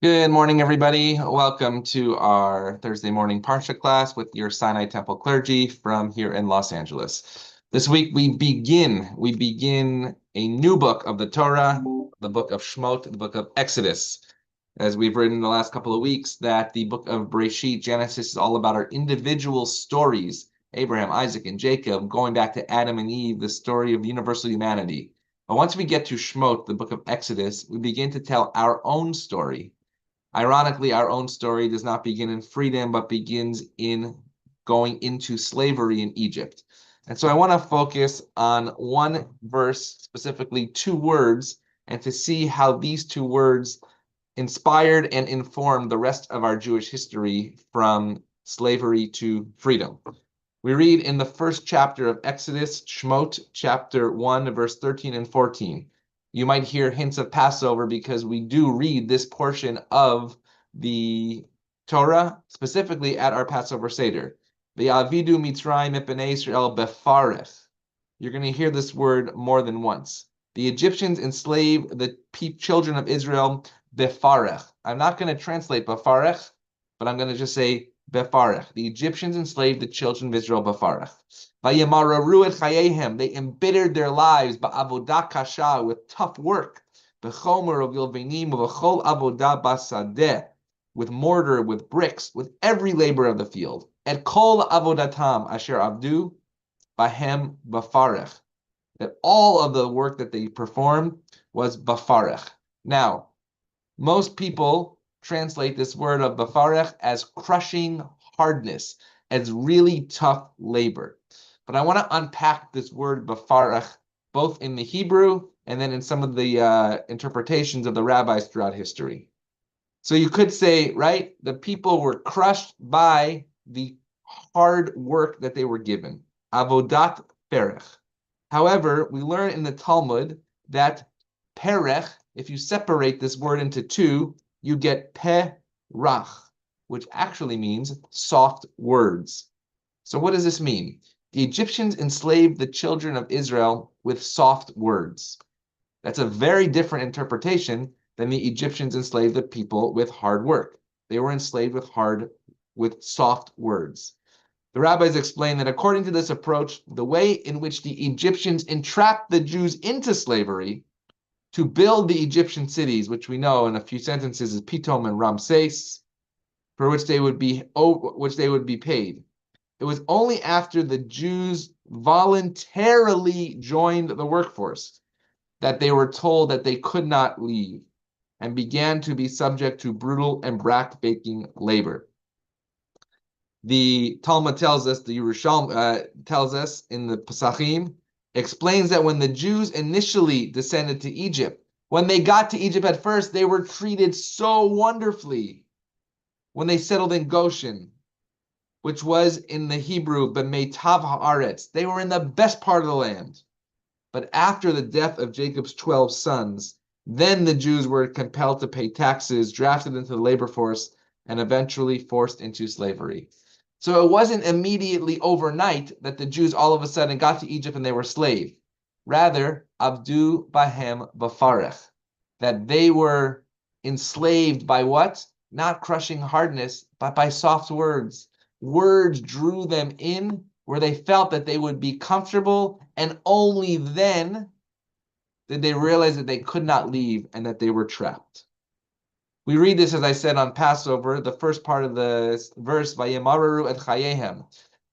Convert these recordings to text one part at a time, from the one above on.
Good morning, everybody. Welcome to our Thursday morning Parsha class with your Sinai Temple clergy from here in Los Angeles. This week we begin a new book of the Torah, the book of Shmot, the book of Exodus. As we've written in the last couple of weeks, that the book of Bereshit, Genesis, is all about our individual stories, Abraham, Isaac, and Jacob, going back to Adam and Eve, the story of universal humanity. But once we get to Shmot, the book of Exodus, we begin to tell our own story. Ironically, our own story does not begin in freedom, but begins in going into slavery in Egypt. And so I want to focus on one verse, specifically two words, and to see how these two words inspired and informed the rest of our Jewish history from slavery to freedom. We read in the first chapter of Exodus, Shmot, chapter 1, verse 13 and 14. You might hear hints of Passover because we do read this portion of the Torah, specifically at our Passover Seder. V'avidu Mitzrayim et bnei Israel befarech. You're going to hear this word more than once. The Egyptians enslaved the children of Israel befarech. I'm not going to translate befarech, but I'm going to just say befarech. The Egyptians enslaved the children of Israel befarech. Vayemararu et chayehem. They embittered their lives ba'avodah kasha, with tough work. B'chomer of yilvenim v'chol avodah basadeh, with mortar, with bricks, with every labor of the field. Et kol avodatam asher avdu bahem bafarech. That all of the work that they performed was bafarech. Now, most people translate this word of bafarech as crushing hardness, as really tough labor. But I want to unpack this word bafarech both in the Hebrew and then in some of the interpretations of the rabbis throughout history. So you could say, right, the people were crushed by the hard work that they were given. Avodat perech. However, we learn in the Talmud that perech, if you separate this word into two, you get perach, which actually means soft words. So what does this mean? The Egyptians enslaved the children of Israel with soft words. That's a very different interpretation than the Egyptians enslaved the people with hard work. They were enslaved with soft words. The rabbis explain that according to this approach, the way in which the Egyptians entrapped the Jews into slavery to build the Egyptian cities, which we know in a few sentences is Pitom and Ramses, for which they would be paid. It was only after the Jews voluntarily joined the workforce that they were told that they could not leave and began to be subject to brutal and back-breaking labor. The Talmud tells us, the Yerushalmi tells us in the Pesachim, explains that when the Jews initially descended to Egypt, when they got to Egypt at first, they were treated so wonderfully. When they settled in Goshen, which was in the Hebrew, B'meitav haaretz, they were in the best part of the land. But after the death of Jacob's 12 sons, then the Jews were compelled to pay taxes, drafted into the labor force, and eventually forced into slavery. So it wasn't immediately overnight that the Jews all of a sudden got to Egypt and they were slaves. Rather, Abdu Bahem Bafarech, that they were enslaved by what? Not crushing hardness, but by soft words. Words drew them in where they felt that they would be comfortable, and only then did they realize that they could not leave and that they were trapped. We read this, as I said, on Passover, the first part of the verse, Vayemararu et chayehem,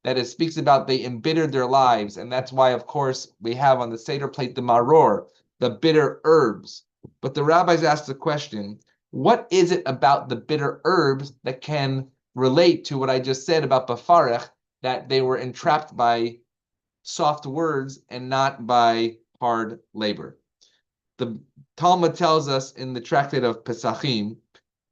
that it speaks about they embittered their lives, and that's why, of course, we have on the Seder plate the maror, the bitter herbs. But the rabbis asked the question, what is it about the bitter herbs that can relate to what I just said about Bafarech, that they were entrapped by soft words and not by hard labor? The Talmud tells us in the tractate of Pesachim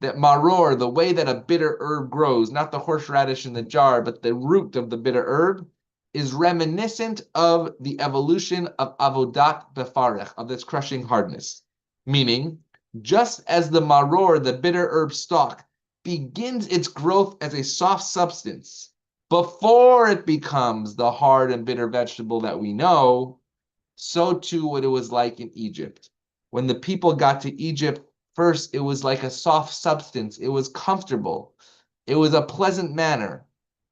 that maror, the way that a bitter herb grows, not the horseradish in the jar, but the root of the bitter herb, is reminiscent of the evolution of avodat befarech, of this crushing hardness. Meaning, just as the maror, the bitter herb stalk, begins its growth as a soft substance before it becomes the hard and bitter vegetable that we know, so too what it was like in Egypt. When the people got to Egypt First, it was like a soft substance. It was comfortable. It was a pleasant manner,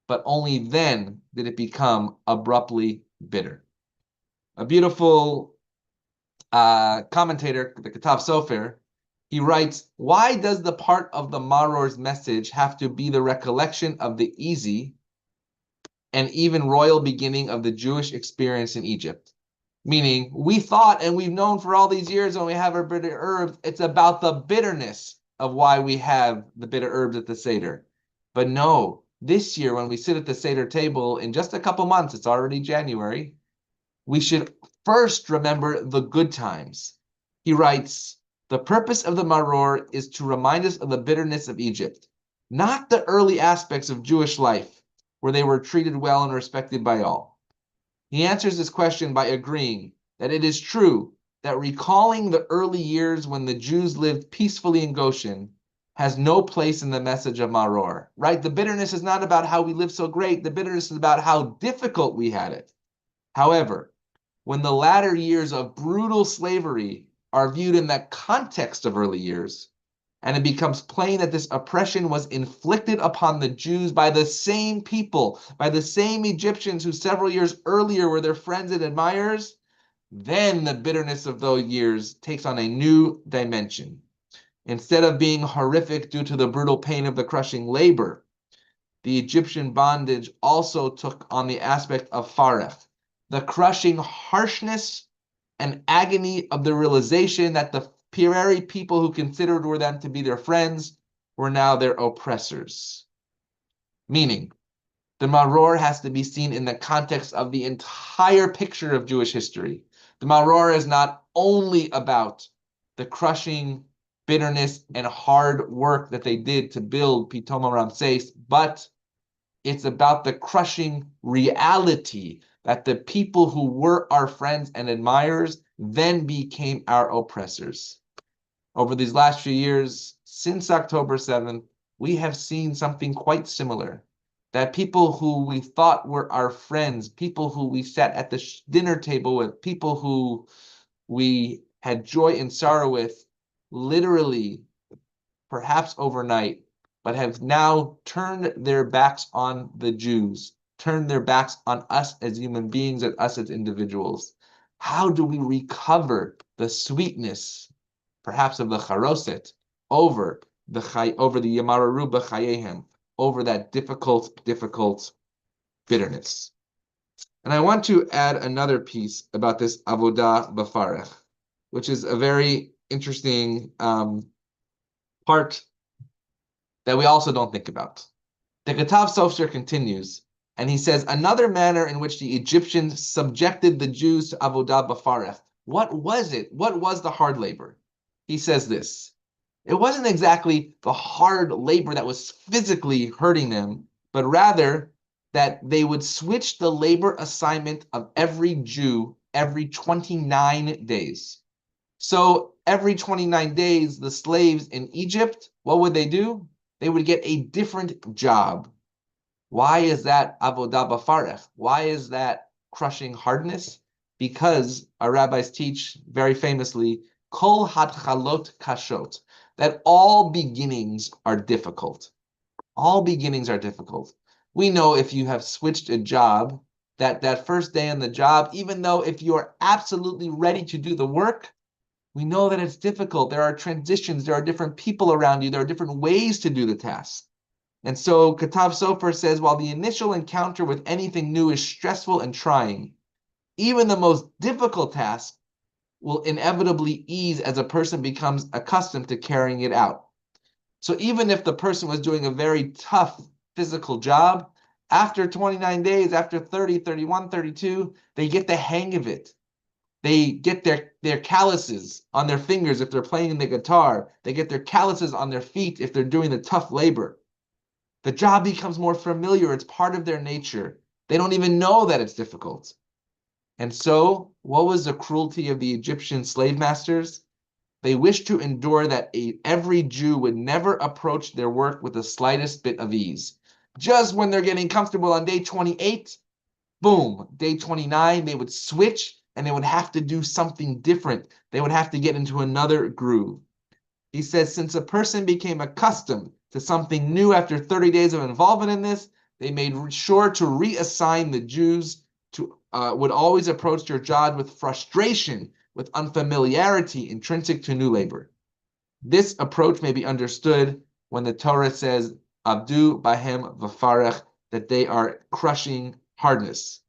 but only then did it become abruptly bitter. A beautiful commentator, the Katav Sofer, he writes, why does the part of the Maror's message have to be the recollection of the easy and even royal beginning of the Jewish experience in Egypt? Meaning, we thought and we've known for all these years when we have our bitter herbs, it's about the bitterness of why we have the bitter herbs at the Seder. But no, this year when we sit at the Seder table, in just a couple months, it's already January, we should first remember the good times. He writes, the purpose of the Maror is to remind us of the bitterness of Egypt, not the early aspects of Jewish life, where they were treated well and respected by all. He answers this question by agreeing that it is true that recalling the early years when the Jews lived peacefully in Goshen has no place in the message of Maror, right? The bitterness is not about how we lived so great. The bitterness is about how difficult we had it. However, when the latter years of brutal slavery are viewed in the context of early years, and it becomes plain that this oppression was inflicted upon the Jews by the same people, by the same Egyptians who several years earlier were their friends and admirers, then the bitterness of those years takes on a new dimension. Instead of being horrific due to the brutal pain of the crushing labor, the Egyptian bondage also took on the aspect of farech, the crushing harshness and agony of the realization that the very people who considered were them to be their friends were now their oppressors. Meaning, the Maror has to be seen in the context of the entire picture of Jewish history. The Maror is not only about the crushing bitterness and hard work that they did to build Pitom Ramses, but it's about the crushing reality that the people who were our friends and admirers then became our oppressors. Over these last few years, since October 7th, we have seen something quite similar. That people who we thought were our friends, people who we sat at the dinner table with, people who we had joy and sorrow with, literally, perhaps overnight, but have now turned their backs on the Jews, turned their backs on us as human beings and us as individuals. How do we recover the sweetness, perhaps of the charoset, over the Yamararu b'chayehem, over that difficult bitterness? And I want to add another piece about this avodah b'farech, which is a very interesting part that we also don't think about. The Katav Sofer continues, and he says, another manner in which the Egyptians subjected the Jews to avodah b'farech. What was it? What was the hard labor? He says this, it wasn't exactly the hard labor that was physically hurting them, but rather that they would switch the labor assignment of every Jew every 29 days. So every 29 days, the slaves in Egypt, what would they do? They would get a different job. Why is that avodah b'farech? Why is that crushing hardness? Because our rabbis teach very famously, kol hatchalot kashot, that all beginnings are difficult. All beginnings are difficult. We know if you have switched a job, that first day on the job, even though if you are absolutely ready to do the work, we know that it's difficult. There are transitions. There are different people around you. There are different ways to do the task. And so Katav Sofer says, while the initial encounter with anything new is stressful and trying, even the most difficult task will inevitably ease as a person becomes accustomed to carrying it out. So even if the person was doing a very tough physical job, after 29 days, after 30, 31, 32, they get the hang of it. They get their calluses on their fingers if they're playing the guitar. They get their calluses on their feet if they're doing the tough labor. The job becomes more familiar. It's part of their nature. They don't even know that it's difficult. And so, what was the cruelty of the Egyptian slave masters? They wished to endure that every Jew would never approach their work with the slightest bit of ease. Just when they're getting comfortable on day 28, boom, day 29, they would switch and they would have to do something different. They would have to get into another groove. He says, since a person became accustomed to something new after 30 days of involvement in this, they made sure to reassign the Jews to would always approach their job with frustration, with unfamiliarity intrinsic to new labor. This approach may be understood when the Torah says, Abdu Bahem V'farech, that they are crushing hardness,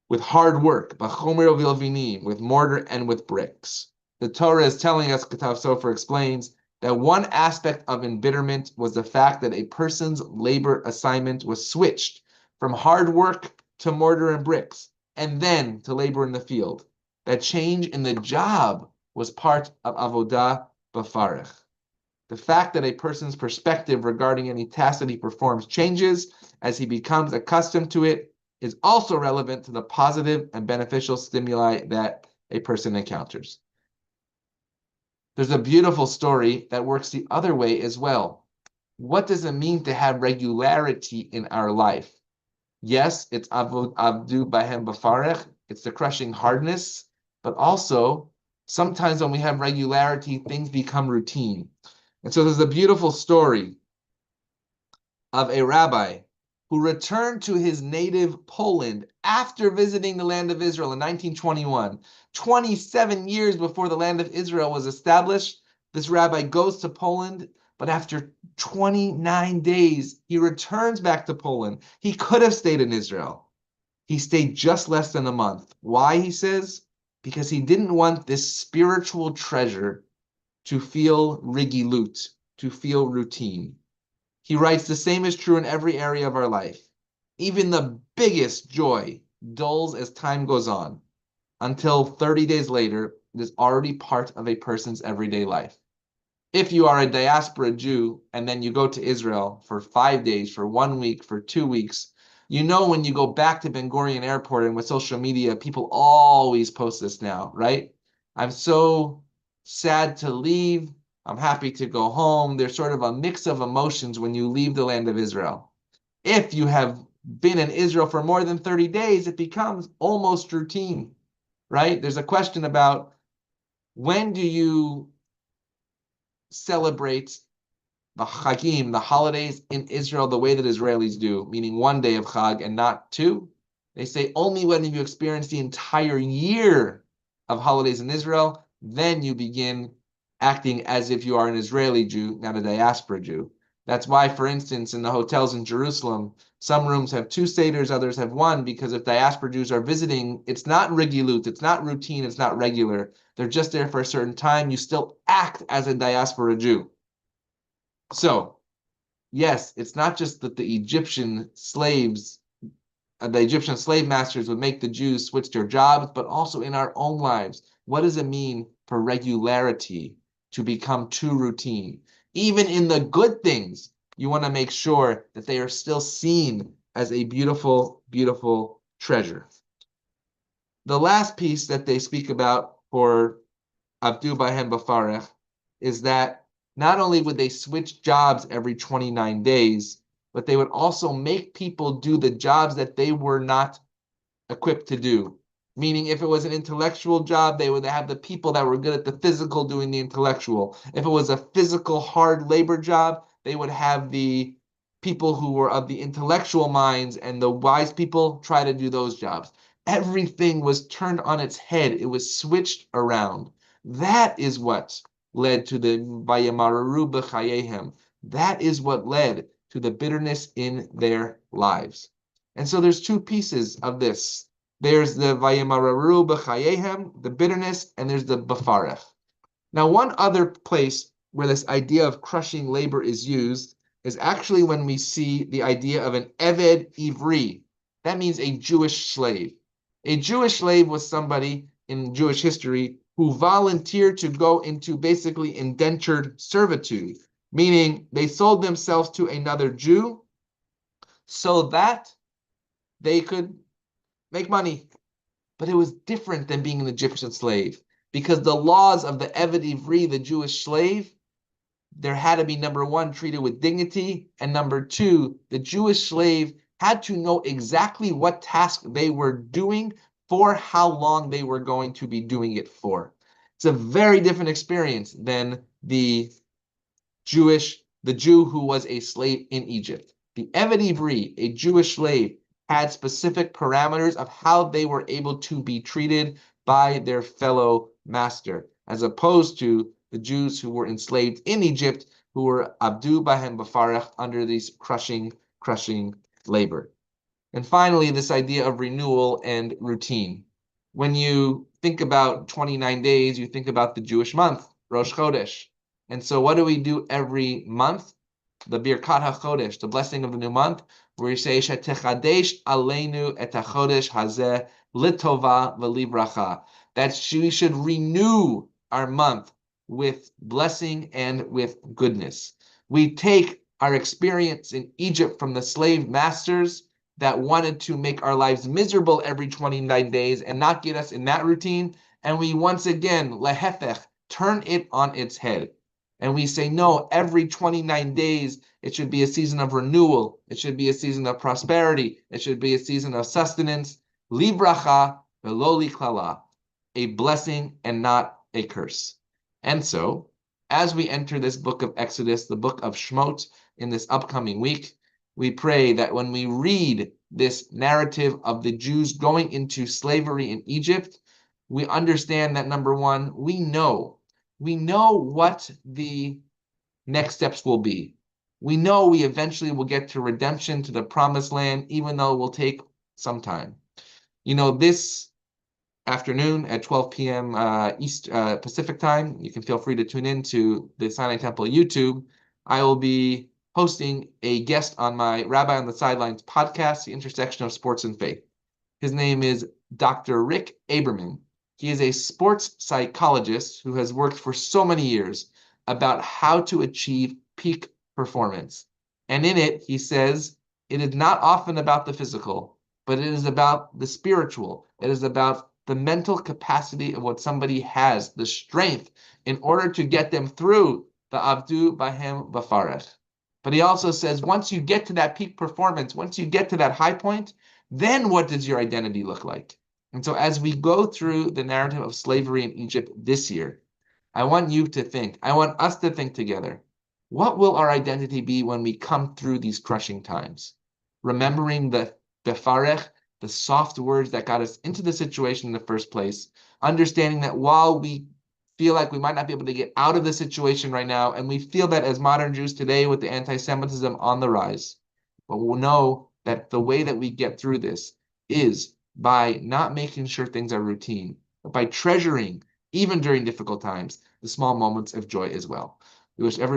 with hard work, B'chomer V'ilvinim, with mortar and with bricks. The Torah is telling us, Katav Sofer explains, that one aspect of embitterment was the fact that a person's labor assignment was switched from hard work to mortar and bricks, and then to labor in the field. That change in the job was part of Avodah B'farech. The fact that a person's perspective regarding any task that he performs changes as he becomes accustomed to it is also relevant to the positive and beneficial stimuli that a person encounters. There's a beautiful story that works the other way as well. What does it mean to have regularity in our life? Yes, it's Abdu Bahem B'farech, it's the crushing hardness, but also sometimes when we have regularity, things become routine. And so there's a beautiful story of a rabbi who returned to his native Poland after visiting the land of Israel in 1921. 27 years before the land of Israel was established, this rabbi goes to Poland, but after 29 days, he returns back to Poland. He could have stayed in Israel. He stayed just less than a month. Why, he says? Because he didn't want this spiritual treasure to feel rigilut, to feel routine. He writes, the same is true in every area of our life. Even the biggest joy dulls as time goes on, until 30 days later, it is already part of a person's everyday life. If you are a diaspora Jew and then you go to Israel for 5 days, for 1 week, for 2 weeks, you know when you go back to Ben Gurion Airport and with social media, people always post this now, right? I'm so sad to leave. I'm happy to go home. There's sort of a mix of emotions when you leave the land of Israel. If you have been in Israel for more than 30 days, it becomes almost routine, right? There's a question about when do you celebrate the Chagim, the holidays in Israel, the way that Israelis do, meaning 1 day of Chag and not 2. They say only when you experience the entire year of holidays in Israel, then you begin acting as if you are an Israeli Jew, not a diaspora Jew. That's why, for instance, in the hotels in Jerusalem, some rooms have 2 seders, others have 1, because if diaspora Jews are visiting, it's not rigilut, it's not routine, it's not regular. They're just there for a certain time. You still act as a diaspora Jew. So, yes, it's not just that the Egyptian slave masters would make the Jews switch their jobs, but also in our own lives. What does it mean for regularity to become too routine? Even in the good things, you want to make sure that they are still seen as a beautiful, beautiful treasure. The last piece that they speak about for Abdu Bahem B'farech is that not only would they switch jobs every 29 days, but they would also make people do the jobs that they were not equipped to do. Meaning, if it was an intellectual job, they would have the people that were good at the physical doing the intellectual. If it was a physical, hard labor job, they would have the people who were of the intellectual minds, and the wise people try to do those jobs. Everything was turned on its head. It was switched around. That is what led to the Vayamararu b'chayehem. That is what led to the bitterness in their lives. And so there's 2 pieces of this. There's the Vayamararu b'chayehem, the bitterness, and there's the B'farech. Now, one other place where this idea of crushing labor is used is actually when we see the idea of an Eved Ivri. That means a Jewish slave. A Jewish slave was somebody in Jewish history who volunteered to go into basically indentured servitude, meaning they sold themselves to another Jew so that they could make money. But it was different than being an Egyptian slave, because the laws of the Eved Ivri, the Jewish slave, there had to be, number 1, treated with dignity, and number 2, the Jewish slave had to know exactly what task they were doing for how long they were going to be doing it for. It's a very different experience than the Jew who was a slave in Egypt. The Eved Ivri, a Jewish slave, had specific parameters of how they were able to be treated by their fellow master, as opposed to the Jews who were enslaved in Egypt, who were abdu bahem bafarech, under these crushing labor. And finally, this idea of renewal and routine. When you think about 29 days, you think about the Jewish month, Rosh Chodesh. And so what do we do every month? The Birkat HaChodesh, the blessing of the new month, where you say, Shetechadesh aleinu et HaChodesh hazeh litova v'livracha. That we should renew our month with blessing and with goodness. We take our experience in Egypt from the slave masters that wanted to make our lives miserable every 29 days and not get us in that routine. And we once again, lehefech, turn it on its head. And we say, no, every 29 days, it should be a season of renewal. It should be a season of prosperity. It should be a season of sustenance. Libracha velo liklala, a blessing and not a curse. And so, as we enter this book of Exodus, the book of Shmot, in this upcoming week, we pray that when we read this narrative of the Jews going into slavery in Egypt, we understand that, number one, we know what the next steps will be. We know we eventually will get to redemption, to the promised land, even though it will take some time. This afternoon at 12 p.m. Pacific time, you can feel free to tune in to the Sinai Temple YouTube. I will be hosting a guest on my Rabbi on the Sidelines podcast, The Intersection of Sports and Faith. His name is Dr. Rick Aberman. He is a sports psychologist who has worked for so many years about how to achieve peak performance. And in it, he says, it is not often about the physical, but it is about the spiritual. It is about the mental capacity of what somebody has, the strength, in order to get them through the Avdu Bahem Bafarech. But he also says, once you get to that peak performance, once you get to that high point, then what does your identity look like? And so as we go through the narrative of slavery in Egypt this year, I want us to think together, what will our identity be when we come through these crushing times? Remembering the befarech, the soft words that got us into the situation in the first place, understanding that while we feel like we might not be able to get out of the situation right now, and we feel that as modern Jews today with the anti-Semitism on the rise, but we'll know that the way that we get through this is by not making sure things are routine, but by treasuring, even during difficult times, the small moments of joy as well. We wish everyone